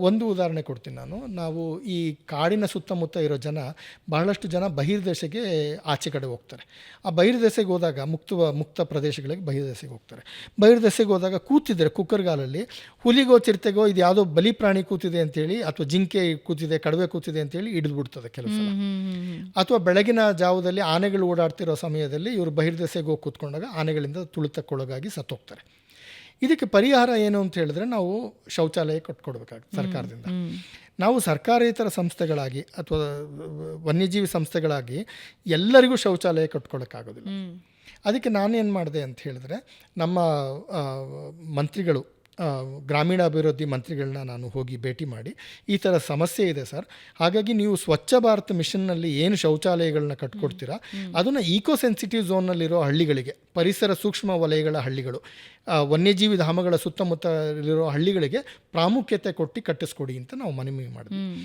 ಒಂದು ಉದಾಹರಣೆ ಕೊಡ್ತೀನಿ ನಾನು. ನಾವು ಈ ಕಾಡಿನ ಸುತ್ತಮುತ್ತ ಇರೋ ಬಹಳಷ್ಟು ಜನ ಬಹಿರ್ದೇಶಕ್ಕೆ ಆಚೆ ಕಡೆ ಹೋಗ್ತಾರೆ. ಆ ಬಹಿರ್ದೇಶಕ್ಕೆ ಹೋದಾಗ ಮುಕ್ತ ಪ್ರದೇಶಗಳಿಗೆ ಬಹಿರ್ದೇಶಕ್ಕೆ ಹೋಗ್ತಾರೆ. ಬಹಿರ್ದೇಶಕ್ಕೆ ಹೋದಾಗ ಕೂತಿದ್ರೆ ಕುಕ್ಕರ್ಗಾಲಲ್ಲಿ ಹುಲಿಗೋ ಚಿರತೆಗೋ ಇದು ಯಾವುದೋ ಬಲಿ ಪ್ರಾಣಿ ಕೂತಿದೆ ಅಂತೇಳಿ, ಅಥವಾ ಜಿಂಕೆ ಕೂತಿದೆ, ಕಡವೆ ಕೂತಿದೆ ಅಂತೇಳಿ ಹಿಡಿದ್ಬಿಡ್ತದೆ ಕೆಲವು ಸಲ. ಅಥವಾ ಬೆಳಗಿನ ಜಾವದಲ್ಲಿ ಆನೆಗಳು ಓಡಾಡ್ತಿರೋ ಸಮಯದಲ್ಲಿ ಇವರು ಬಹಿರ್ದೇಶಕ್ಕೆ ಹೋಗಿ ಕೂತ್ಕೊಂಡಾಗ ಆನೆಗಳಿಂದ ತುಳಿತಕ್ಕೊಳಗಾಗಿ ಸತ್ತೋಗ್ತಾರೆ. ಇದಕ್ಕೆ ಪರಿಹಾರ ಏನು ಅಂತ ಹೇಳಿದ್ರೆ ನಾವು ಶೌಚಾಲಯ ಕಟ್ಕೊಡ್ಬೇಕಾಗುತ್ತೆ ಸರ್ಕಾರದಿಂದ. ನಾವು ಸರ್ಕಾರೇತರ ಸಂಸ್ಥೆಗಳಾಗಿ ಅಥವಾ ವನ್ಯಜೀವಿ ಸಂಸ್ಥೆಗಳಾಗಿ ಎಲ್ಲರಿಗೂ ಶೌಚಾಲಯ ಕಟ್ಕೊಳ್ಳೋಕ್ಕಾಗೋದಿಲ್ಲ. ಅದಕ್ಕೆ ನಾನೇನು ಮಾಡಿದೆ ಅಂತ ಹೇಳಿದ್ರೆ, ನಮ್ಮ ಮಂತ್ರಿಗಳು, ಗ್ರಾಮೀಣಾಭಿವೃದ್ಧಿ ಮಂತ್ರಿಗಳನ್ನ ನಾನು ಹೋಗಿ ಭೇಟಿ ಮಾಡಿ, ಈ ಥರ ಸಮಸ್ಯೆ ಇದೆ ಸರ್, ಹಾಗಾಗಿ ನೀವು ಸ್ವಚ್ಛ ಭಾರತ್ ಮಿಷನ್ನಲ್ಲಿ ಏನು ಶೌಚಾಲಯಗಳನ್ನ ಕಟ್ಕೊಡ್ತೀರಾ ಅದನ್ನು ಈಕೋ ಸೆನ್ಸಿಟಿವ್ ಝೋನ್ನಲ್ಲಿರೋ ಹಳ್ಳಿಗಳಿಗೆ, ಪರಿಸರ ಸೂಕ್ಷ್ಮ ವಲಯಗಳ ಹಳ್ಳಿಗಳು, ವನ್ಯಜೀವಿ ಧಾಮಗಳ ಸುತ್ತಮುತ್ತಲಿರೋ ಹಳ್ಳಿಗಳಿಗೆ ಪ್ರಾಮುಖ್ಯತೆ ಕೊಟ್ಟು ಕಟ್ಟಿಸ್ಕೊಡಿ ಅಂತ ನಾವು ಮನವಿ ಮಾಡಿದ್ವಿ.